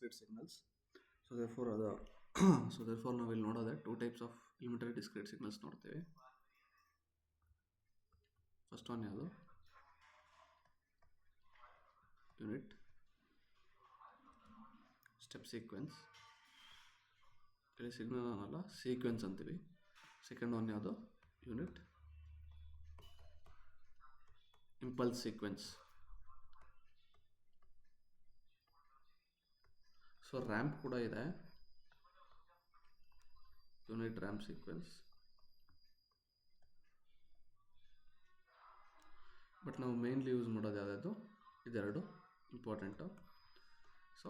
discrete signals. So therefore ನಾವು ಇಲ್ಲಿ ನೋಡೋದೆ 2 types of elementary discrete signals ನೋಡ್ತೀವಿ. ಫಸ್ಟ್ ಒನ್ ಯಾವುದು ಯೂನಿಟ್ ಸ್ಟೆಪ್ ಸೀಕ್ವೆನ್ಸ್, ಇಲ್ಲಿ ಸಿಗ್ನಲ್ ಅನ್ನಲ್ಲ ಸೀಕ್ವೆನ್ಸ್ ಅಂತೀವಿ. ಸೆಕೆಂಡ್ ಒನ್ ಯಾವುದು unit impulse sequence. So ramp ಕೂಡ ಇದೆ, ಯೂನಿಟ್ ರ್ಯಾಂಪ್ ಸೀಕ್ವೆನ್ಸ್. ಬಟ್ ನಾವು ಮೇನ್ಲಿ ಯೂಸ್ ಮಾಡೋದು ಯಾವುದಾದ್ರು ಇದೆರಡು important. So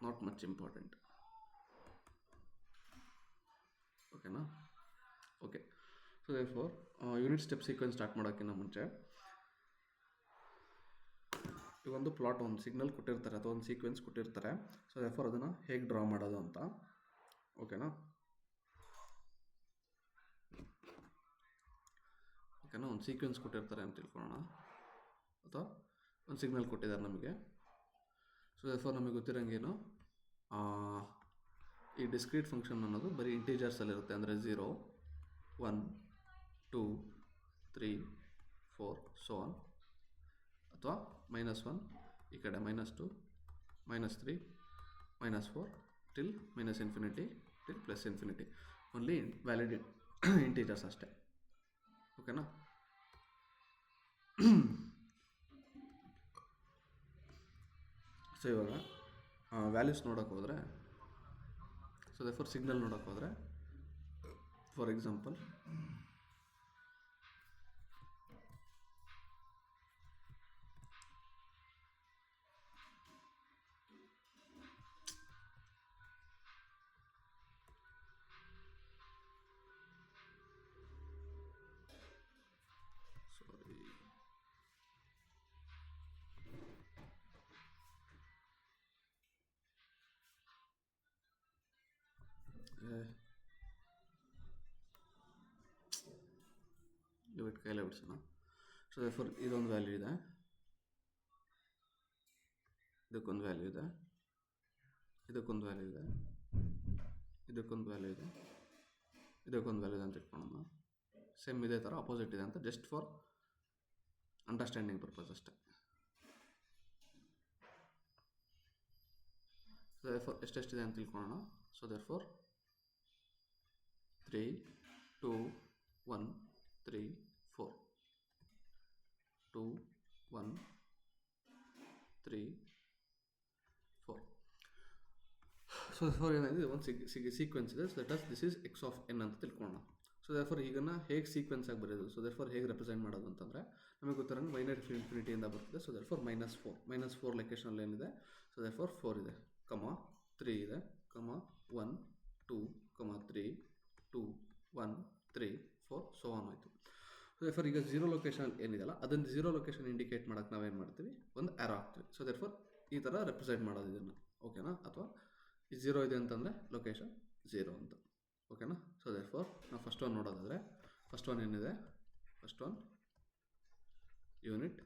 not much important. ಓಕೆನಾ? Okay. So therefore unit step sequence start ಮಾಡೋಕ್ಕಿಂತ ಮುಂಚೆ ಈಗ ಒಂದು ಪ್ಲಾಟ್, ಒಂದು ಸಿಗ್ನಲ್ ಕೊಟ್ಟಿರ್ತಾರೆ ಅಥವಾ ಒಂದು ಸೀಕ್ವೆನ್ಸ್ ಕೊಟ್ಟಿರ್ತಾರೆ. ಸೊ ದೇರ್ಫೋರ್ ಅದನ್ನು ಹೇಗೆ ಡ್ರಾ ಮಾಡೋದು ಅಂತ. ಓಕೆನಾ? ಒಂದು ಸೀಕ್ವೆನ್ಸ್ ಕೊಟ್ಟಿರ್ತಾರೆ ಅಂತ ತಿಳ್ಕೊಳ್ಳೋಣ, ಅಥವಾ ಒಂದು ಸಿಗ್ನಲ್ ಕೊಟ್ಟಿದ್ದಾರೆ ನಮಗೆ. ಸೊ ದೇರ್ಫೋರ್ ನಮಗೆ ಗೊತ್ತಿರೋಂಗೇನು, ಈ ಡಿಸ್ಕ್ರೀಟ್ ಫಂಕ್ಷನ್ ಅನ್ನೋದು ಬರೀ ಇಂಟೀಜರ್ಸಲ್ಲಿರುತ್ತೆ. ಅಂದರೆ 0, 1, 2, 3, 4 ಸೊ ಆನ್. ಅಥವಾ -1 ಈ ಕಡೆ -2, -3, -4 till -infinity till +infinity. Only valid integers ಅಷ್ಟೇ. ಓಕೆನಾ? ಸೊ ಇವಾಗ ವ್ಯಾಲ್ಯೂಸ್ ನೋಡೋಕೆ ಹೋದರೆ, ಸೊ ದೇರ್ಫೋರ್ ಸಿಗ್ನಲ್ ನೋಡೋಕೆ ಹೋದರೆ, ಫಾರ್ ಎಕ್ಸಾಂಪಲ್ ಕೈಲೇ ಬಿಡಿಸೋಣ. ಸೊ ದೇರ್ಫೋರ್ ಇದೊಂದು ವ್ಯಾಲ್ಯೂ ಇದೆ, ಇದಕ್ಕೊಂದು ವ್ಯಾಲ್ಯೂ ಇದೆ, ಇದಕ್ಕೊಂದು ವ್ಯಾಲ್ಯೂ ಇದೆ, ಇದಕ್ಕೊಂದು ವ್ಯಾಲ್ಯೂ ಇದೆ, ಇದಕ್ಕೊಂದು ವ್ಯಾಲ್ಯೂ ಇದೆ ಅಂತ ಇಟ್ಕೊಳ್ಳೋಣ. ಸೇಮ್ ಇದೇ ಥರ ಅಪೋಸಿಟ್ ಇದೆ ಅಂತ, ಜಸ್ಟ್ ಫಾರ್ ಅಂಡರ್ಸ್ಟ್ಯಾಂಡಿಂಗ್ ಪರ್ಪಸ್ ಅಷ್ಟೇ. ಸೊ ದೇರ್ಫೋರ್ ಎಷ್ಟೆಷ್ಟಿದೆ ಅಂತ ತಿಳ್ಕೊಳ್ಳೋಣ. So therefore 3, 2, 1, 3, 4, 2, 1, 3, 4. ಸೊ ದೇರ್ಫೋರ್ ಏನಾಗಿದೆ, ಒಂದು ಸೀಕ್ವೆನ್ಸ್ ಇದೆ. So this is x of n ಅಂತ ತಿಳ್ಕೊಳ್ಳೋಣ. ಸೊ ದೇರ್ಫೋರ್ ಈಗನ್ನ ಹೇಗೆ ಸೀಕ್ವೆನ್ಸ್ ಆಗಿ ಬರೆಯೋದು, ಸೊ ದೇರ್ಫೋರ್ ಹೇಗೆ ರೆಪ್ರೆಸೆಂಟ್ ಮಾಡೋದು ಅಂತಂದರೆ, ನಮಗೆ ಗೊತ್ತಿರೋಂಗೆ y0 ಇನ್ಫಿನಿಟಿಯಿಂದ ಬರ್ತಿದೆ. ಸೊ ದೇರ್ಫೋರ್ -4 ಲೊಕೇಶನಲ್ಲಿ ಏನಿದೆ. ಸೊ ದೇರ್ಫೋರ್ 4 ಇದೆ, 3 ಇದೆ, 1, 2, 3, 2, 1, 3, 4 ಸೊ ಆನ್ ಆಯಿತು. ಸೊ ದೇರ್ಫೋರ್ ಈಗ 0 ಲೊಕೇಶನ್ ಏನಿದೆಯಲ್ಲ, ಅದನ್ನು 0 ಲೊಕೇಶನ್ ಇಂಡಿಕೇಟ್ ಮಾಡೋಕ್ಕೆ ನಾವೇನು ಮಾಡ್ತೀವಿ, ಒಂದು ಆ್ಯರೋ ಹಾಕ್ತೀವಿ. ಸೊ ದೇರ್ಫೋರ್ ಈ ಥರ ರೆಪ್ರೆಸೆಂಟ್ ಮಾಡೋದು ಇದನ್ನು. ಓಕೆನಾ? ಅಥವಾ ಈ 0 ಇದೆ ಅಂತಂದರೆ ಲೊಕೇಶನ್ 0 ಅಂತ. ಓಕೆನಾ? ಸೊ ದೇರ್ಫೋರ್ ನಾವು ಫಸ್ಟ್ ಒನ್ ನೋಡೋದಾದರೆ, ಫಸ್ಟ್ ಒನ್ ಏನಿದೆ, first one unit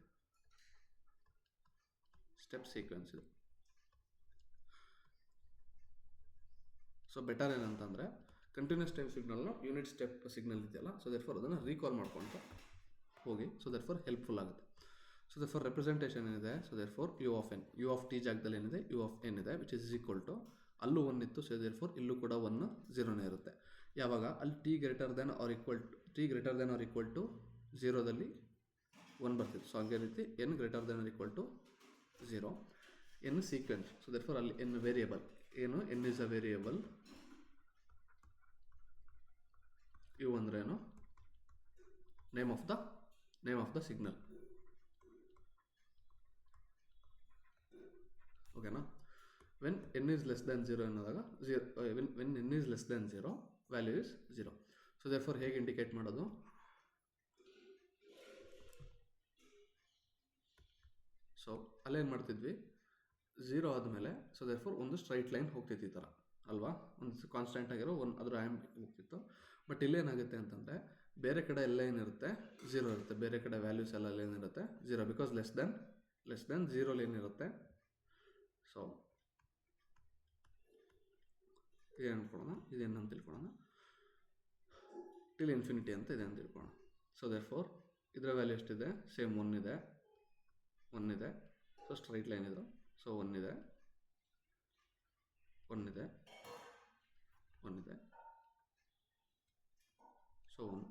step sequence ಇದೆ. ಸೊ ಬೆಟರ್ ಏನಂತಂದರೆ, ಕಂಟಿನ್ಯೂಸ್ ಟೈಮ್ ಸಿಗ್ನಲ್ನ ಯೂನಿಟ್ ಸ್ಟೆಪ್ ಸಿಗ್ನಲ್ ಇದೆಯಲ್ಲ, ಸೊ ದೇರ್ಫೋರ್ ಅದನ್ನು ರೀಕಾಲ್ ಮಾಡ್ಕೊಂಡು ಹೋಗಿ. ಸೊ ದೇರ್ಫೋರ್ ಹೆಲ್ಪ್ಫುಲ್ ಆಗುತ್ತೆ. ಸೊ ದೇರ್ಫೋರ್ ರೆಪ್ರೆಸೆಂಟೇಷನ್ ಏನಿದೆ, so therefore u of n, u of t ಜಾಗದಲ್ಲಿ ಏನಿದೆ ಯು ಆಫ್ ಎನ್ ಇದೆ, ವಿಚ್ ಇಸ್ ಈಕ್ವಲ್ ಟು, ಅಲ್ಲೂ 1 ಇತ್ತು. ಸೊ ದೇರ್ಫೋರ್ ಇಲ್ಲೂ ಕೂಡ 1 0ನೇ ಇರುತ್ತೆ. ಯಾವಾಗ ಅಲ್ಲಿ t greater than or equal to 0ದಲ್ಲಿ 1 ಬರ್ತಿತ್ತು. ಸೊ ಹಾಗೆ ರೀತಿ n greater than or equal to 0, n sequence. So therefore ಅಲ್ಲಿ n ವೇರಿಯೇಬಲ್ ಏನು, n is a variable. U ಅಂದ್ರೆ ಏನು, ನೇಮ್ ಆಫ್ ದ ಸಿಗ್ನಲ್. ಓಕೆನಾ? When n is less than 0 ಅನ್ನೋದಾಗ, when n is less than 0 value is 0. So therefore ಹೇಗೆ indicate ಮಾಡೋದು, so ಅಲ್ಲೇನು ಮಾಡ್ತಿದ್ವಿ, 0 ಆದಮೇಲೆ ಸೊ ದೇರ್ಫೋರ್ ಒಂದು ಸ್ಟ್ರೈಟ್ ಲೈನ್ ಹೋಗ್ತಿತ್ತು ಈ ಥರ ಅಲ್ವಾ, ಒಂದು ಕಾನ್ಸ್ಟೆಂಟ್ ಆಗಿರೋ ಅದರ ಆ್ಯಮ್ ಹೋಗ್ತಿತ್ತು. ಬಟ್ ಇಲ್ಲೇನಾಗುತ್ತೆ ಅಂತಂದರೆ, ಬೇರೆ ಕಡೆ ಎಲ್ಲ ಏನಿರುತ್ತೆ 0 ಇರುತ್ತೆ, ಬೇರೆ ಕಡೆ ವ್ಯಾಲ್ಯೂಸ್ ಎಲ್ಲ ಏನಿರುತ್ತೆ 0, ಬಿಕಾಸ್ ಲೆಸ್ ದೆನ್ 0 ಏನಿರುತ್ತೆ. ಸೊ ಸೊ ಇದೇನು ಅನ್ಕೊಳ್ಳೋಣ, ಇದೇನು ಅಂತ ತಿಳ್ಕೊಳ್ಳೋಣ, ಟಿಲ್ ಇನ್ಫಿನಿಟಿ ಅಂತ ಇದೆ ಅಂತ ತಿಳ್ಕೊಳ್ಳೋಣ. ಸೊ ದೇರ್ಫೋರ್ ಇದರ ವ್ಯಾಲ್ಯೂ ಎಷ್ಟಿದೆ, ಸೇಮ್ 1 ಇದೆ. ಸೊ ಸ್ಟ್ರೈಟ್ ಲೈನ್ ಇದು. ಸೊ 1 ಇದೆ. ಸೊ 1.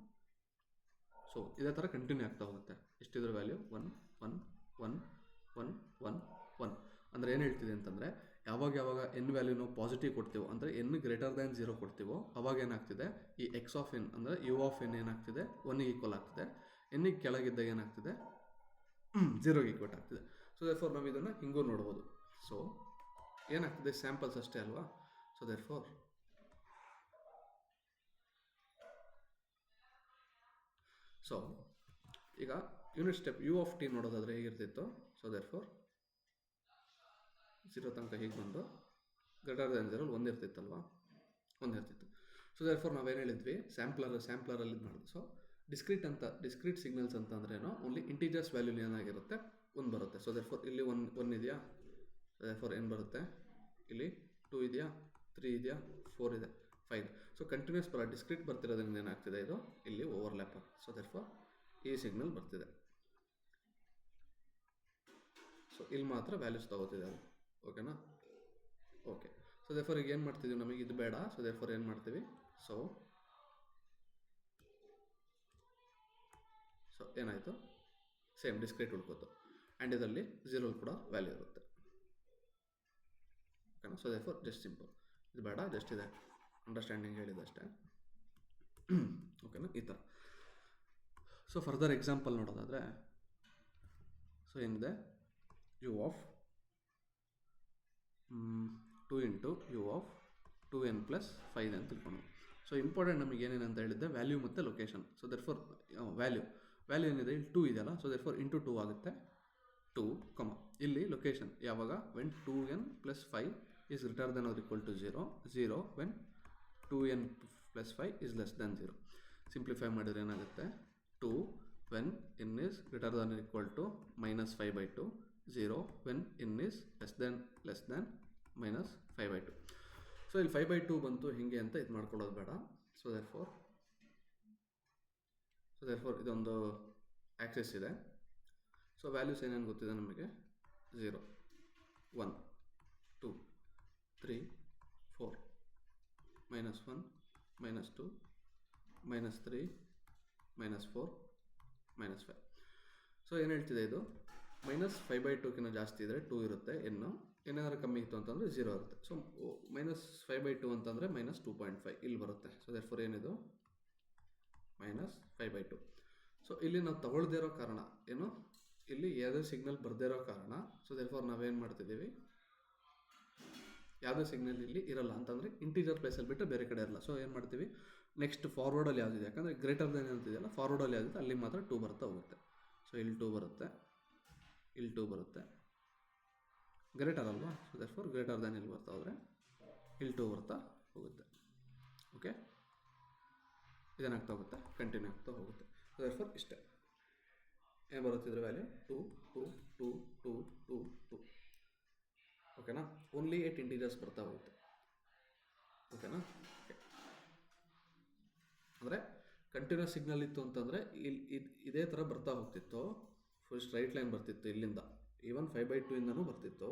ಸೊ ಇದೇ ಥರ ಕಂಟಿನ್ಯೂ ಆಗ್ತಾ ಹೋಗುತ್ತೆ. ಎಷ್ಟಿದ್ರ ವ್ಯಾಲ್ಯೂ 1 1 1 1 1 1. ಅಂದರೆ ಏನು ಹೇಳ್ತಿದೆ ಅಂತಂದರೆ ಯಾವಾಗ ಎನ್ ವ್ಯಾಲ್ಯೂನು ಪಾಸಿಟಿವ್ ಕೊಡ್ತೀವೋ, ಅಂದರೆ ಎನ್ ಗ್ರೇಟರ್ ದ್ಯಾನ್ 0 ಕೊಡ್ತೀವೋ ಅವಾಗ ಏನಾಗ್ತಿದೆ, ಈ ಎಕ್ಸ್ ಆಫ್ ಎನ್ ಅಂದರೆ ಯು ಆಫ್ ಎನ್ ಏನಾಗ್ತಿದೆ 1ಗೆ ಈಕ್ವಲ್ ಆಗ್ತಿದೆ. ಎನ್ನಿಗೆ ಕೆಳಗಿದ್ದಾಗ ಏನಾಗ್ತಿದೆ 0ಗೆ ಈಕ್ವಲ್ ಆಗ್ತಿದೆ. ಸೊ ದೇರ್ಫೋರ್ ನಾವು ಇದನ್ನು ಹಿಂಗೂ ನೋಡ್ಬೋದು. ಸೊ ಏನಾಗ್ತಿದೆ, ಸ್ಯಾಂಪಲ್ಸ್ ಅಷ್ಟೇ ಅಲ್ವಾ. ಸೊ ದೇರ್ಫೋರ್ ಈಗ unit step u of t ನೋಡೋದಾದರೆ ಹೇಗಿರ್ತಿತ್ತು. ಸೊ ದೇರ್ಫೋರ್ 0 ತನಕ ಹೀಗೆ ಬಂದು ಗ್ರೇಟರ್ ದ್ಯಾನ್ 0 1 ಇರ್ತಿತ್ತಲ್ವಾ, 1 ಇರ್ತಿತ್ತು. ಸೊ ದೇರ್ಫೋರ್ ನಾವೇನು ಹೇಳಿದ್ವಿ, ಸ್ಯಾಂಪ್ಲರಲ್ಲಿ ಇದು ಮಾಡೋದು. ಸೊ ಡಿಸ್ಕ್ರೀಟ್ ಸಿಗ್ನಲ್ಸ್ ಅಂತ ಅಂದ್ರೇನು, ಓನ್ಲಿ ಇಂಟೀಜರ್ಸ್ ವ್ಯಾಲ್ಯೂನ್ ಏನಾಗಿರುತ್ತೆ 1 ಬರುತ್ತೆ. ಸೊ ದೇರ್ಫೋರ್ ಇಲ್ಲಿ 1 ಇದೆಯಾ, ದೇರ್ಫೋರ್ ಏನು ಬರುತ್ತೆ, ಇಲ್ಲಿ 2 ಇದೆಯಾ, 3 ಇದೆಯಾ, 4 ಇದೆ, 5. ಸೊ ಕಂಟಿನ್ಯೂಸ್ ಡಿಸ್ಕ್ರೀಟ್ ಬರ್ತಿರೋದ್ರಿಂದ ಏನಾಗ್ತಿದೆ, ಇದು ಇಲ್ಲಿ ಓವರ್ಲ್ಯಾಪ್. ಸೊ ದೇರ್ಫೋರ್ ಈ ಸಿಗ್ನಲ್ ಬರ್ತಿದೆ. ಸೊ ಇಲ್ಲಿ ಮಾತ್ರ ವ್ಯಾಲ್ಯೂಸ್ ತಗೋತಿದೆ ಅದು. ಓಕೆನಾ, ಓಕೆ. ಸೊ ದೇರ್ಫೋರ್ ಈಗ ಏನು ಮಾಡ್ತಿದ್ದೀವಿ, ನಮಗೆ ಇದು ಬೇಡ. ಸೊ ದೇರ್ಫೋರ್ ಏನು ಮಾಡ್ತೀವಿ, ಸೊ ಏನಾಯಿತು, ಸೇಮ್ ಡಿಸ್ಕ್ರೀಟ್ ಉಳ್ಕೋತು. ಆ್ಯಂಡ್ ಇದರಲ್ಲಿ 0 ಕೂಡ ವ್ಯಾಲ್ಯೂ ಇರುತ್ತೆ. ಓಕೆನಾ. ಸೊ ದೇರ್ಫೋರ್ ಜಸ್ಟ್ ಸಿಂಪಲ್, ಇದು ಬೇಡ, ಜಸ್ಟ್ ಇದೆ ಅಂಡರ್ಸ್ಟ್ಯಾಂಡಿಂಗ್ ಹೇಳಿದಷ್ಟೇ. ಓಕೆನಾ, ಈ ಥರ. ಸೊ ಫರ್ದರ್ ಎಕ್ಸಾಂಪಲ್ ನೋಡೋದಾದರೆ, ಸೊ ಏನಿದೆ, u of 2 into u of 2n plus 5 ಅಂತ ತಿಳ್ಕೊಂಡು. ಸೊ ಇಂಪಾರ್ಟೆಂಟ್ ನಮಗೆ ಏನೇನಂತ ಹೇಳಿದ್ದೆ, ವ್ಯಾಲ್ಯೂ ಮತ್ತು ಲೊಕೇಶನ್. ಸೊ ದೇರ್ಫೋರ್ ವ್ಯಾಲ್ಯೂ ಏನಿದೆ, ಇಲ್ಲಿ 2 ಇದೆಯಲ್ಲ. ಸೊ ದೇರ್ಫೋರ್ ಇಂಟು 2 ಆಗುತ್ತೆ, 2, ಇಲ್ಲಿ ಲೊಕೇಶನ್ ಯಾವಾಗ, when 2n plus 5 is greater than or equal to 0 when 2n plus 5 is less than 0. Simplify ಮಾಡಿದ್ರೆ ಏನಾಗುತ್ತೆ, 2 when n is greater than or equal to -5/2, 0 when n is less than -5/2. So ಇಲ್ಲಿ 5/2 ಬಂತು ಹಿಂಗೆ ಅಂತ ಇದು ಮಾಡ್ಕೊಳ್ಳೋದು ಬೇಡ. ಸೊ ದೇರ್ಫೋರ್ ಇದೊಂದು ಆ್ಯಕ್ಸೆಸ್ ಇದೆ. ಸೊ ವ್ಯಾಲ್ಯೂಸ್ ಏನೇನು ಗೊತ್ತಿದೆ ನಮಗೆ, 0 1 2 3 4 -1 -2 -3 -4 -5. ಸೊ ಏನು ಹೇಳ್ತಿದೆ, ಇದು -5/2ಕಿಂತ ಜಾಸ್ತಿ ಇದ್ದರೆ 2 ಇರುತ್ತೆ, ಏನಾದರೂ ಕಮ್ಮಿ ಇತ್ತು ಅಂತಂದರೆ 0 ಇರುತ್ತೆ. ಸೊ -5/2 ಅಂತಂದರೆ -2.5 ಇಲ್ಲಿ ಬರುತ್ತೆ. ಸೊ ದೇರ್ಫೋರ್ ಏನಿದು -5/2. ಸೊ ಇಲ್ಲಿ ನಾವು ತಗೊಳ್ದೇ ಇರೋ ಕಾರಣ ಏನು, ಇಲ್ಲಿ ಯಾವುದೇ ಸಿಗ್ನಲ್ ಬರದೇ ಇರೋ ಕಾರಣ. ಸೊ ದೇರ್ಫೋರ್ ನಾವೇನು ಮಾಡ್ತಿದ್ದೀವಿ, ಯಾವುದೇ ಸಿಗ್ನಲ್ ಇಲ್ಲಿ ಇರಲ್ಲ ಅಂತಂದರೆ ಇಂಟೀಜರ್ ಪ್ಲೇಸಲ್ಲಿ ಬಿಟ್ಟು ಬೇರೆ ಕಡೆ ಇರಲ್ಲ. ಸೊ ಏನು ಮಾಡ್ತೀವಿ, ನೆಕ್ಸ್ಟ್ ಫಾರ್ವರ್ಡಲ್ಲಿ ಯಾವುದಿದೆ, ಯಾಕಂದರೆ ಗ್ರೇಟರ್ ದೆನ್ ಅಂತಿದೆಯಲ್ಲ, ಫಾರ್ವರ್ಡಲ್ಲಿ ಯಾವುದಿದೆ ಅಲ್ಲಿ ಮಾತ್ರ 2 ಬರ್ತಾ ಹೋಗುತ್ತೆ. ಸೊ ಇಲ್ಲಿ 2 ಬರುತ್ತೆ, ಇಲ್ಲಿ 2 ಬರುತ್ತೆ, ಗ್ರೇಟರ್ ಅಲ್ವಾ. ಸೊ ದೇರ್ಫೋರ್ ಗ್ರೇಟರ್ ದೆನ್ ಇಲ್ಲಿ ಬರ್ತಾ ಹೋದರೆ ಇಲ್ಲಿ 2 ಬರ್ತಾ ಹೋಗುತ್ತೆ. ಓಕೆ, ಇದೇನಾಗ್ತಾ ಹೋಗುತ್ತೆ, ಕಂಟಿನ್ಯೂ ಆಗ್ತಾ ಹೋಗುತ್ತೆ. ಸೊ ದೇರ್ಫೋರ್ ಇಷ್ಟೇ ಏನು ಬರುತ್ತಿದ್ರೆ ವ್ಯಾಲ್ಯೂ 2 2 2 2 2 2. ಓಕೆನಾ, ಓನ್ಲಿ 8 ಇಂಟೀಜರ್ಸ್ ಬರ್ತಾ ಹೋಗುತ್ತೆ. ಓಕೆನಾ, ಅಂದರೆ ಕಂಟಿನ್ಯೂಸ್ ಸಿಗ್ನಲ್ ಇತ್ತು ಅಂತಂದರೆ ಇಲ್ಲಿ ಇದೇ ಥರ ಬರ್ತಾ ಹೋಗ್ತಿತ್ತು, ಫುಲ್ ಸ್ಟ್ರೈಟ್ ಲೈನ್ ಬರ್ತಿತ್ತು ಇಲ್ಲಿಂದ, ಈವನ್ 5/2 ಇಂದನೂ ಬರ್ತಿತ್ತು.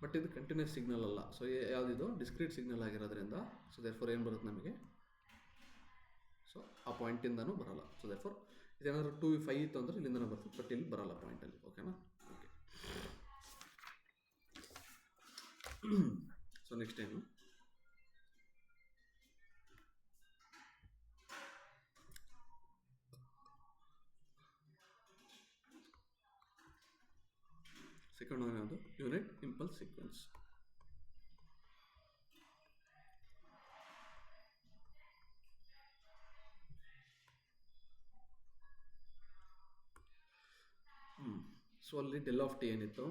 ಬಟ್ ಇದು ಕಂಟಿನ್ಯೂಸ್ ಸಿಗ್ನಲ್ ಅಲ್ಲ. ಸೊ ಯಾವುದಿದು ಡಿಸ್ಕ್ರೀಟ್ ಸಿಗ್ನಲ್ ಆಗಿರೋದ್ರಿಂದ ಸೊ ದೇರ್ಫೋರ್ ಏನು ಬರುತ್ತೆ ನಮಗೆ, ಸೊ ಆ ಪಾಯಿಂಟಿಂದನೂ ಬರಲ್ಲ. ಸೊ ದೇರ್ಫೋರ್ ಇದೇನಾದರೂ 2 5 ಇತ್ತು ಅಂದರೆ ಇಲ್ಲಿಂದನೂ ಬರ್ತದೆ, ಬಟ್ ಇಲ್ಲಿ ಬರಲ್ಲ ಪಾಯಿಂಟಲ್ಲಿ. ಓಕೆನಾ, ಓಕೆ. ಸೊ ನೆಕ್ಸ್ಟ್ ಏನು, ಸೆಕೆಂಡ್ ಒನ್ ಯಾವುದು, ಯೂನಿಟ್ ಇಂಪಲ್ಸ್ ಸೀಕ್ವೆನ್ಸ್. ಸೊ ಅಲ್ಲಿ ಡೆಲ್ ಆಫ್ ಟಿ ಏನಿತ್ತು,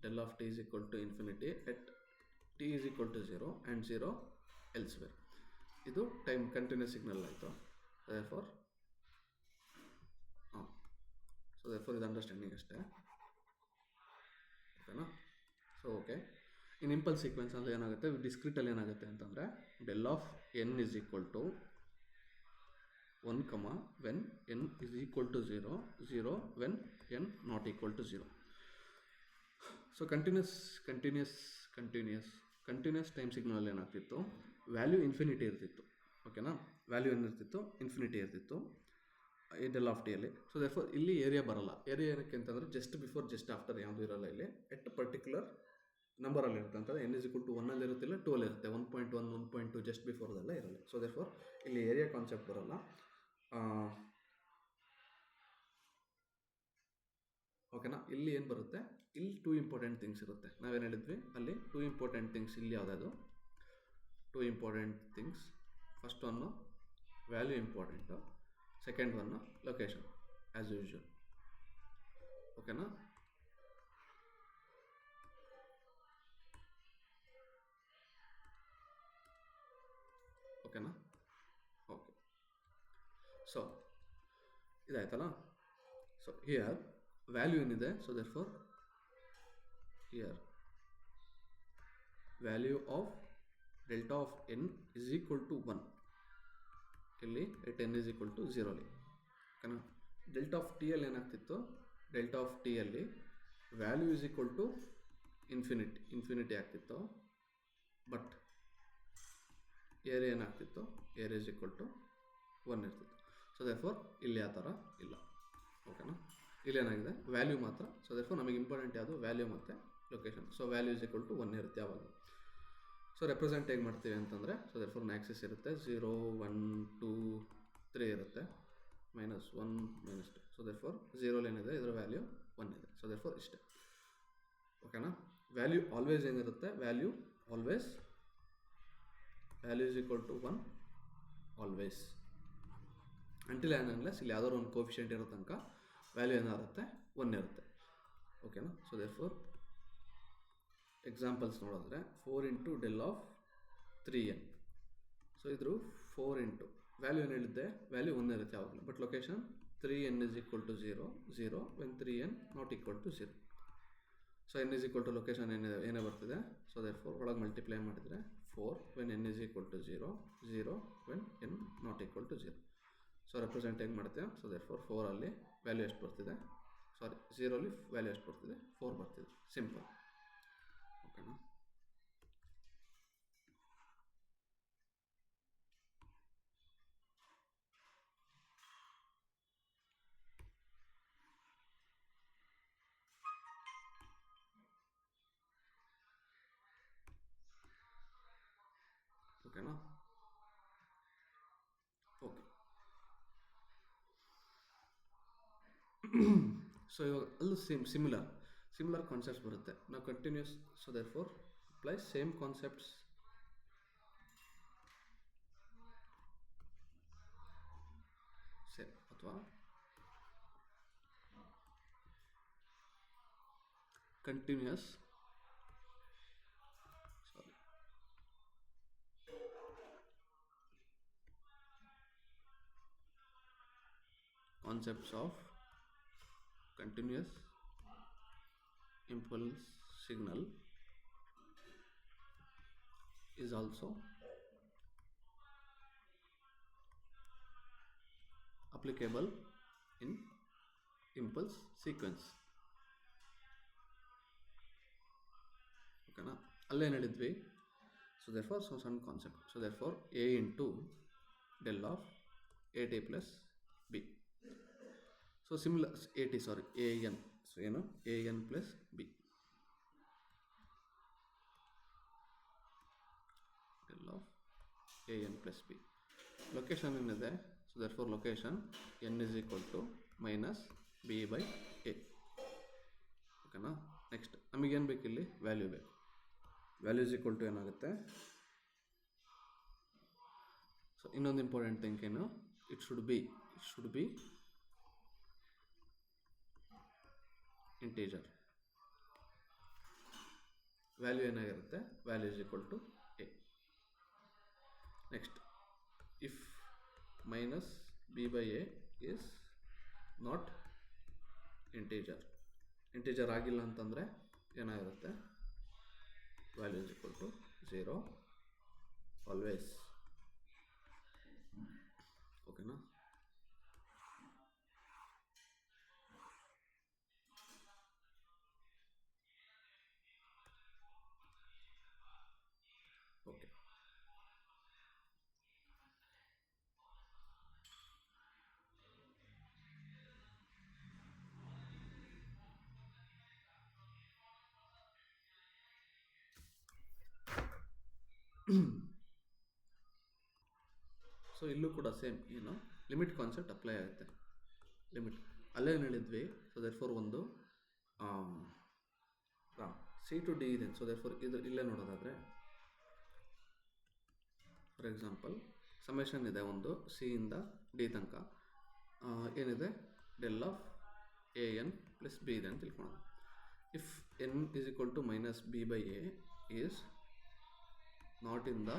del of t is equal to infinity at t is equal to 0 and 0 elsewhere. ಇದು ಟೈಮ್ ಕಂಟಿನ್ಯೂಸ್ ಸಿಗ್ನಲ್ ಆಯಿತು. therefore ಇದು ಅಂಡರ್ಸ್ಟ್ಯಾಂಡಿಂಗ್ ಅಷ್ಟೇ. Okay. In impulse sequence ಅಂದರೆ ಏನಾಗುತ್ತೆ, ಡಿಸ್ಕ್ರಿಟಲ್ಲಿ ಏನಾಗುತ್ತೆ ಅಂತಂದರೆ del of n is equal to 1, when n is equal to 0, 0 when n not equal to 0. So continuous time signal ಏನಾಗ್ತಿತ್ತು, ವ್ಯಾಲ್ಯೂ ಇನ್ಫಿನಿಟಿ ಇರ್ತಿತ್ತು. ಓಕೆನಾ, ವ್ಯಾಲ್ಯೂ ಏನಿರ್ತಿತ್ತು, ಇನ್ಫಿನಿಟಿ ಇರ್ತಿತ್ತು ಈ ಡೆಲ್ ಆಫ್ ಟಿಯಲ್ಲಿ. ಸೊ ದೇರ್ಫೋರ್ ಇಲ್ಲಿ ಏರಿಯಾ ಬರಲ್ಲ. ಏರಿಯಾ ಏನಕ್ಕೆ ಅಂತಂದರೆ ಜಸ್ಟ್ ಬಿಫೋರ್ ಜಸ್ಟ್ ಆಫ್ಟರ್ ಯಾವುದೂ ಇರಲ್ಲ. ಇಲ್ಲಿ ಎಟ್ ಪರ್ಟಿಕ್ಯುಲರ್ ನಂಬರಲ್ಲಿ ಇರುತ್ತೆ ಅಂತಂದರೆ ಎನ್ ಇಸ್ ಈಕ್ವಲ್ ಟು 1 ಇರುತ್ತಿಲ್ಲ, 2 ಇರುತ್ತೆ, 1.1, 1.2 ಜಸ್ಟ್ ಬಿಫೋರ್ದೆಲ್ಲ ಇರಲ್ಲ. ಸೊ ದೇರ್ಫೋರ್ ಇಲ್ಲಿ ಏರಿಯಾ ಕಾನ್ಸೆಪ್ಟ್ ಬರಲ್ಲ. ಓಕೆನಾ, ಇಲ್ಲಿ ಏನು ಬರುತ್ತೆ, ಇಲ್ಲಿ 2 ಇಂಪಾರ್ಟೆಂಟ್ ಥಿಂಗ್ಸ್ ಇರುತ್ತೆ. ನಾವೇನು ಹೇಳಿದ್ವಿ ಅಲ್ಲಿ 2 ಇಂಪಾರ್ಟೆಂಟ್ ಥಿಂಗ್ಸ್. ಇಲ್ಲಿ ಯಾವುದಾದ್ರು 2 important things. First one value important, second one location as usual. ಓಕೆನಾ, ಓಕೆನಾ, ಓಕೆ. ಸೊ ಇದಾಯ್ತಲ್ಲ. ಸೊ ಹಿಯರ್ ವ್ಯಾಲ್ಯೂ ಏನಿದೆ, so therefore here value of delta of n is equal to 1. ಇಲ್ಲಿ at n is equal to 0 ಓಕೆನಾ. Delta of t ಅಲ್ಲಿ ಏನಾಗ್ತಿತ್ತು, delta of t ಅಲ್ಲಿ value is equal to infinity ಆಗ್ತಿತ್ತು. But area ಏನಾಗ್ತಿತ್ತು, area is equal to 1 ಇರ್ತಿತ್ತು. So therefore ಇಲ್ಲಿ ಆ ಥರ ಇಲ್ಲ. ಓಕೆನಾ, ಇಲ್ಲೇನಾಗಿದೆ ವ್ಯಾಲ್ಯೂ ಮಾತ್ರ. ಸೊ ದೇರ್ಫೋರ್ ನಮಗೆ ಇಂಪಾರ್ಟೆಂಟ್ ಯಾವುದು, ವ್ಯಾಲ್ಯೂ ಮತ್ತು location. So value is equal to 1 ಇರುತ್ತೆ ಯಾವಾಗ. ಸೊ ರೆಪ್ರೆಸೆಂಟ್ ಹೇಗೆ ಮಾಡ್ತೀವಿ ಅಂತಂದರೆ, ಸೊ ದೇರ್ಫೋರ್ ಆಕ್ಸಿಸ್ ಇರುತ್ತೆ 0, 1, 2, 3 ಇರುತ್ತೆ, -1, -2. ಸೊ ದೇರ್ಫೋರ್ 0 ಏನಿದೆ ಇದರ ವ್ಯಾಲ್ಯೂ 1 ಇದೆ. ಸೊ ದೇರ್ಫೋರ್ ಇಷ್ಟೇ. ಓಕೆನಾ, ವ್ಯಾಲ್ಯೂ ಆಲ್ವೇಸ್ ಏನಿರುತ್ತೆ, value is equal to 1 always until and unless ಇಲ್ಲಿ ಯಾವ್ದಾದ್ರು ಒಂದು ಕೋಫಿಷಿಯೆಂಟ್ ಇರೋ ತನಕ ವ್ಯಾಲ್ಯೂ ಏನಾಗುತ್ತೆ, 1 ಇರುತ್ತೆ. ಓಕೆನಾ. ಸೊ ದೇರ್ಫೋರ್ ಎಕ್ಸಾಂಪಲ್ಸ್ ನೋಡಿದ್ರೆ 4 into del of 3n. So ಇದ್ರ 4 ಇಂಟು ವ್ಯಾಲ್ಯೂ ಏನು ಹೇಳಿದ್ದೆ, ವ್ಯಾಲ್ಯೂ 1 ಇರುತ್ತೆ ಯಾವಾಗಲೂ. But location 3n is equal to 0, 0 when 3n not equal to 0. So n is equal to location ಏನೇ ಬರ್ತಿದೆ. ಸೊ ದೇರ್ಫೋರ್ ಒಳಗೆ ಮಲ್ಟಿಪ್ಲೈ ಮಾಡಿದರೆ 4 when n is equal to 0, 0 when n not equal to 0. So represent ಹೆಂಗೆ ಮಾಡ್ತೇವೆ. So therefore 4 ಅಲ್ಲಿ value ಎಷ್ಟು ಬರ್ತಿದೆ, 0 ಅಲ್ಲಿ ವ್ಯಾಲ್ಯೂ ಎಷ್ಟು ಬರ್ತಿದೆ, 4 ಬರ್ತಿದೆ. ಸಿಂಪಲ್. ಓಕೆನಾ. ಓಕೆನಾ, ಓಕೆ. ಸೊ ಇವಾಗ ಅಲ್ಲೂ ಸಿಮಿಲರ್ ಕಾನ್ಸೆಪ್ಟ್ಸ್ ಬರುತ್ತೆ. ನಾವು continuous. So therefore apply same concepts. Same ಅಥವಾ continuous concepts of continuous impulse signal is also applicable in impulse sequence. ಓಕೆನಾ, ಅಲ್ಲೇನು ಹೇಳಿದ್ವಿ. ಸೊ ದೇರ್ಫೋರ್ ಸಣ್ಣ concept. So therefore a into del of AT plus B. So similar AN. So ಏನು AN plus B del of AN plus B. Location ಏನಿದೆ. So therefore location n is equal to minus B/A. ಓಕೆನಾ. Next ನಮಗೇನು ಬೇಕು, ಇಲ್ಲಿ value ಬೇಕು. Value is equal to ಏನಾಗುತ್ತೆ. So ಇನ್ನೊಂದು important thing ಏನು, it should be integer. Value ಏನಾಗಿರುತ್ತೆ, value is equal to A. Next if minus B/A is not integer ಆಗಿಲ್ಲ ಅಂತಂದರೆ ಏನಾಗಿರುತ್ತೆ, value is equal to 0 always. ಓಕೆನಾ? ಓಕೆ. ಸೊ ಇಲ್ಲೂ ಕೂಡ ಸೇಮ್ ಏನು ಲಿಮಿಟ್ ಕಾನ್ಸೆಪ್ಟ್ ಅಪ್ಲೈ ಆಗುತ್ತೆ. ಲಿಮಿಟ್ ಅಲ್ಲೇನು ಹೇಳಿದ್ವಿ, ಸೊ ದೇರ್ಫೋರ್ ಒಂದು ಸಿ ಟು ಡಿ ಇದೆ. ಸೊ ದೇರ್ಫೋರ್ ಇದು ಇಲ್ಲೇ ನೋಡೋದಾದರೆ ಫಾರ್ ಎಕ್ಸಾಂಪಲ್ ಸಮೇಷನ್ ಇದೆ ಒಂದು ಸಿ ಇಂದ ಡಿ ತನಕ ಏನಿದೆ del of a n plus b ಇದೆ ಅಂತ ತಿಳ್ಕೊಳ್ಳೋದು. If n is equal to minus b by a is not in the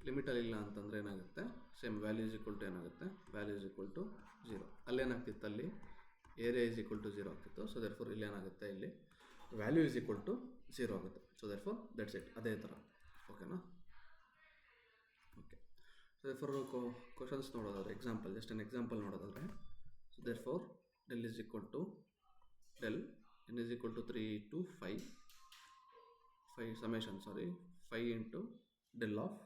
ಲಿಮಿಟಲ್ಲಿ ಇಲ್ಲ ಅಂತಂದರೆ ಏನಾಗುತ್ತೆ, same value is equal to ಏನಾಗುತ್ತೆ, ವ್ಯಾಲ್ಯೂ ಈಸ್ ಈಕ್ವಲ್ ಟು 0. ಅಲ್ಲೇನಾಗ್ತಿತ್ತು, ಅಲ್ಲಿ ಏರಿಯಾ ಈಸ್ ಈಕ್ವಲ್ ಟು 0 ಆಗ್ತಿತ್ತು. ಸೊ ದೇರ್ಫೋರ್ ಇಲ್ಲಿ ಏನಾಗುತ್ತೆ, ಇಲ್ಲಿ ವ್ಯಾಲ್ಯೂ ಈಸ್ ಈಕ್ವಲ್ ಟು 0 ಆಗುತ್ತೆ. ಸೊ ದೇರ್ಫೋರ್ ದಟ್ಸ್ ಇಟ್, ಅದೇ ಥರ. ಓಕೆನಾ? ಓಕೆ. ಸೊ ದೇರ್ಫೋರ್ ಕ್ವಶನ್ಸ್ ನೋಡೋದಾದ್ರೆ ಎಕ್ಸಾಂಪಲ್, ಜಸ್ಟ್ ಎನ್ ಎಕ್ಸಾಂಪಲ್ ನೋಡೋದಾದರೆ, so therefore del is equal to del n is equal to 3 to 5 summation 5 into del of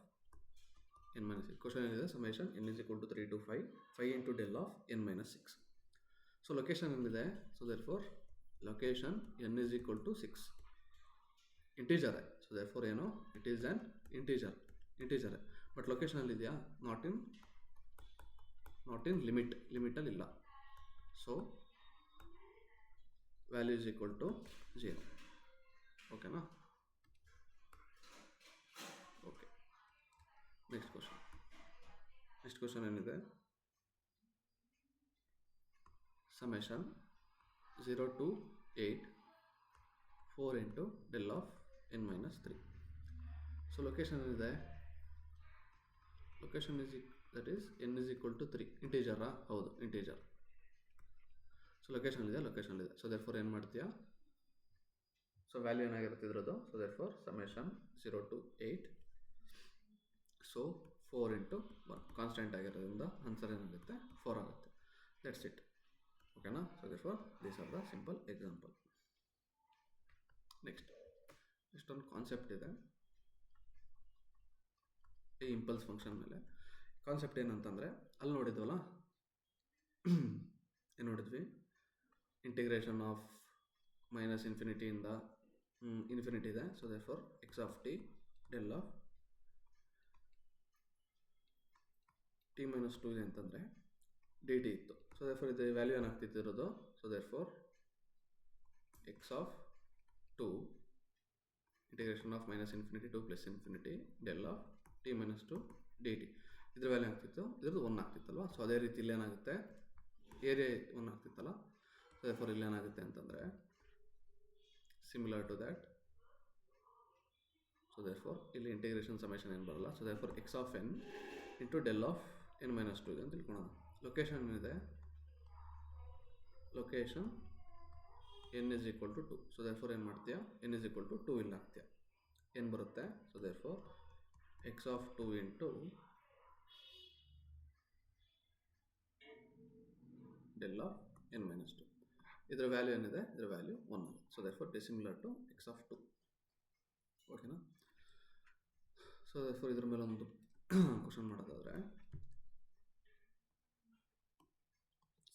n minus 6. Question ಏನಿದೆ, summation n is equal to 3 to 5 into del of n minus 6. So location ಏನಿದೆ, so therefore location n is equal to 6 integer. So therefore ಏನು, it is an integer. But ಲೊಕೇಶನಲ್ಲಿ ಇದೆಯಾ, not in ಲಿಮಿಟಲ್ಲಿ ಇಲ್ಲ. So value is equal to 0. ಓಕೆನಾ? Okay. Next question ಏನಿದೆ, summation 0 to 8 4 into del of n minus 3. So location ಏನಿದೆ, location that is n is equal to 3. ಇಂಟೀಜರಾ? ಹೌದು, integer. So location ಇದೆ. ಸೊ ದೇರ್ಫೋರ್ ಏನು ಮಾಡ್ತೀಯಾ, ಸೊ ವ್ಯಾಲ್ಯೂ ಏನಾಗಿರುತ್ತೆ ಇದ್ರದ್ದು, so therefore summation 0 to 8. So 4 into 1 constant ಆಗಿರೋದ್ರಿಂದ ಆನ್ಸರ್ ಏನಾಗುತ್ತೆ, 4 ಆಗುತ್ತೆ. That's it. ಓಕೆನಾ? So therefore these are the simple example. Next ಒಂದು ಕಾನ್ಸೆಪ್ಟ್ ಇದೆ ಈ ಇಂಪಲ್ಸ್ ಫಂಕ್ಷನ್ ಮೇಲೆ. ಕಾನ್ಸೆಪ್ಟ್ ಏನಂತಂದರೆ, ಅಲ್ಲಿ ನೋಡಿದ್ವಲ್ಲ, ಏನು ನೋಡಿದ್ವಿ, ಇಂಟಿಗ್ರೇಷನ್ ಆಫ್ ಮೈನಸ್ ಇನ್ಫಿನಿಟಿಯಿಂದ ಇನ್ಫಿನಿಟಿ ಇದೆ. So therefore x of t del of t minus 2 ಇದೆ ಅಂತಂದರೆ ಡಿ ಟಿ ಇತ್ತು. ಸೊ ದೇರ್ಫೋರ್ ಇದು ವ್ಯಾಲ್ಯೂ ಏನಾಗ್ತಿರೋದು, so therefore x of 2 integration of minus infinity to plus infinity del of t minus 2 d t. ಇದ್ರ value ಆಗ್ತಿತ್ತು, ಇದ್ರದ್ದು 1 ಆಗ್ತಿತ್ತಲ್ವ. So ಅದೇ ರೀತಿ ಇಲ್ಲೇನಾಗುತ್ತೆ, ಏರಿಯಾ 1 ಆಗ್ತಿತ್ತಲ್ಲ. ಸೊ ದೇರ್ಫೋರ್ ಇಲ್ಲೇನಾಗುತ್ತೆ ಅಂತಂದರೆ similar to that. So therefore ಇಲ್ಲಿ ಇಂಟಿಗ್ರೇಷನ್ ಸಮೇಷನ್ ಏನು ಬರಲ್ಲ. So therefore x of N into del of n minus 2 ಇದೆ ಅಂತ ತಿಳ್ಕೊಳ್ಳೋಣ. ಲೊಕೇಶನ್ ಏನಿದೆ, location n is equal to 2. So therefore ಏನು ಮಾಡ್ತೀಯಾ, n is equal to 2 ಇಲ್ಲ ಆಗ್ತೀಯಾ, ಏನು ಬರುತ್ತೆ. So therefore x of 2 into del of n minus 2. ಇದರ ವ್ಯಾಲ್ಯೂ ಏನಿದೆ, ಇದರ ವ್ಯಾಲ್ಯೂ 1 ಆಗುತ್ತೆ. So therefore dissimilar to x of 2. ಓಕೆನಾ? ಸೊ ದೇರ್ಫೋರ್ ಇದ್ರ ಮೇಲೆ ಒಂದು ಕ್ವಶನ್ ಮಾಡೋದಾದರೆ,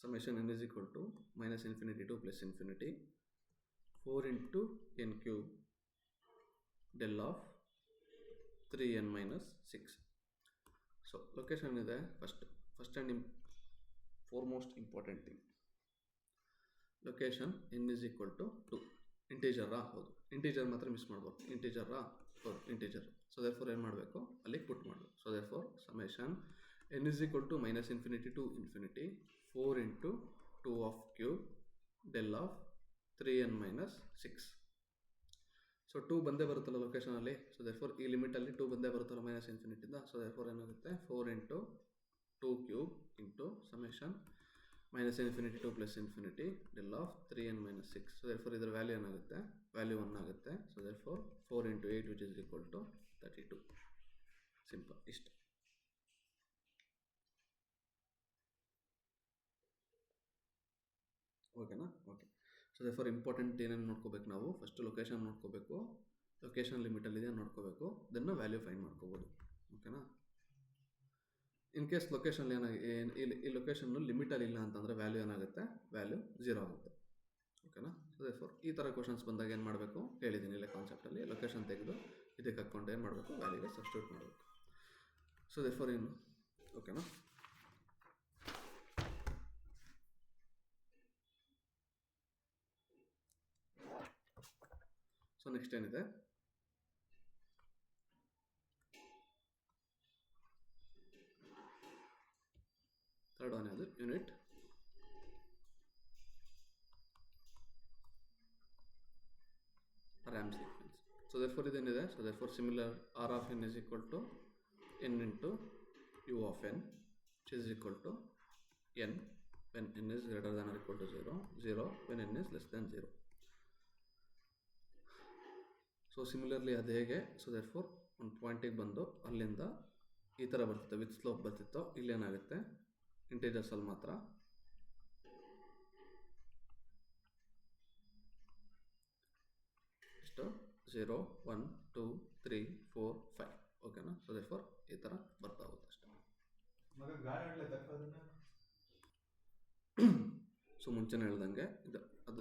summation n is equal to minus infinity to plus infinity 4 into n cube del of 3n minus 6. So location is first and foremost important thing. Location n is equal to 2. Integer ಹೌದು, integer ಮಾತ್ರ miss ಮಾಡಬಾರ್ದು. Integer ಹೌದು, integer. So therefore ಏನು ಮಾಡಬೇಕು, ಅಲ್ಲಿ ಪುಟ್ ಮಾಡಬೇಕು. So therefore summation n is equal to minus infinity to infinity 4 into 2 of cube del of 3n minus 6. So 2 ಬಂದೇ ಬರುತ್ತಲ್ಲ ಲೊಕೇಶನಲ್ಲಿ. ಸೊ ದೇರ್ಫೋರ್ ಈ ಲಿಮಿಟಲ್ಲಿ 2 ಬಂದೇ ಬರುತ್ತಲ್ಲ ಮೈನಸ್ ಇನ್ಫಿನಿಟಿಂದ. ಸೊ ದೇರ್ಫೋರ್ ಏನಾಗುತ್ತೆ, 4 into 2 cube into summation minus infinity to plus infinity del of 3n minus 6. So therefore ಇದರ value ಏನಾಗುತ್ತೆ, value 1 ಆಗುತ್ತೆ. So therefore 4 into 8 which is equal to 32. Simple ಇಷ್ಟು. ಓಕೆನಾ? ಓಕೆ. ಸೊ therefore ಇಂಪಾರ್ಟೆಂಟ್ ಏನೇನು ನೋಡ್ಕೋಬೇಕು ನಾವು, first location ನೋಡ್ಕೋಬೇಕು, location ಲಿಮಿಟಲ್ಲಿದೆ ನೋಡ್ಕೋಬೇಕು, ದೆನ್ ವ್ಯಾಲ್ಯೂ ಫೈಂಡ್ ಮಾಡ್ಕೋಬೋದು. ಓಕೆನಾ? ಇನ್ ಕೇಸ್ ಲೊಕೇಶನ್ ಈ ಲೊಕೇಶನ್ನು ಲಿಮಿಟಲ್ಲಿ ಇಲ್ಲ ಅಂತಂದರೆ ವ್ಯಾಲ್ಯೂ ಏನಾಗುತ್ತೆ, ವ್ಯಾಲ್ಯೂ 0 ಆಗುತ್ತೆ. ಓಕೆನಾ? ಸೊ therefore ಈ ಥರ ಕ್ವಶನ್ಸ್ ಬಂದಾಗ ಏನು ಮಾಡಬೇಕು ಹೇಳಿದ್ದೀನಿ ಇಲ್ಲೇ ಕಾನ್ಸೆಪ್ಟಲ್ಲಿ, ಲೊಕೇಶನ್ ತೆಗೆದು ಇದಕ್ಕೆ ಹಾಕ್ಕೊಂಡು ಏನು ಮಾಡಬೇಕು, ವ್ಯಾಲ್ಯೂಗೆ ಸಬ್ಸ್ಟಿಟ್ಯೂಟ್ ಮಾಡಬೇಕು. ಸೊ therefore ಏನು, ಓಕೆನಾ? ಸೊ ನೆಕ್ಸ್ಟ್ ಏನಿದೆ, ಥರ್ಡ್ ಒನ್ ಯಾವುದು, unit RAM sequence. So therefore ಇದೇನಿದೆ, so therefore similar R of n is equal to n into U of n, which is equal to n when n is greater than or equal to 0, 0 when n is less than 0. So similarly ಅದು ಹೇಗೆ, so therefore ಒಂದು ಪಾಯಿಂಟಿಗೆ ಬಂದು ಅಲ್ಲಿಂದ ಈ ಥರ ಬರ್ತಿತ್ತು, with slope ಬರ್ತಿತ್ತು, ಇಲ್ಲೇನಾಗುತ್ತೆ ಇಂಟೀಜರ್ಸಲ್ಲಿ ಮಾತ್ರ ಎಷ್ಟು 0 1 2 3 4 5. ಓಕೆನಾ? ಸೊ therefore ಈ ಥರ ಬರ್ತಾ ಹೋಗುತ್ತೆ ಅಷ್ಟೇ. ಸೊ ಮುಂಚೆನೇ ಹೇಳ್ದಂಗೆ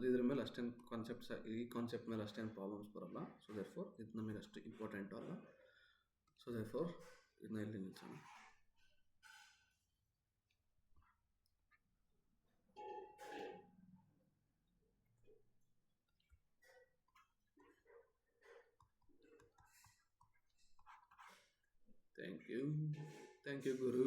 ಇದ್ರ ಮೇಲೆ ಅಷ್ಟೇನು ಕಾನ್ಸೆಪ್ಟ್ಸ್, ಈ ಕಾನ್ಸೆಪ್ಟ್ ಮೇಲೆ ಅಷ್ಟೇನು ಪ್ರಾಬ್ಲಮ್ಸ್ ಬರೋಲ್ಲ. ಸೊ therefore ಇದು ನಮಗೆ ಅಷ್ಟು ಇಂಪಾರ್ಟೆಂಟು ಅಲ್ಲ. ಸೊ therefore ಇದನ್ನ ಇಲ್ಲಿ ನಿಲ್ಸೋಣ. Thank you, Guru.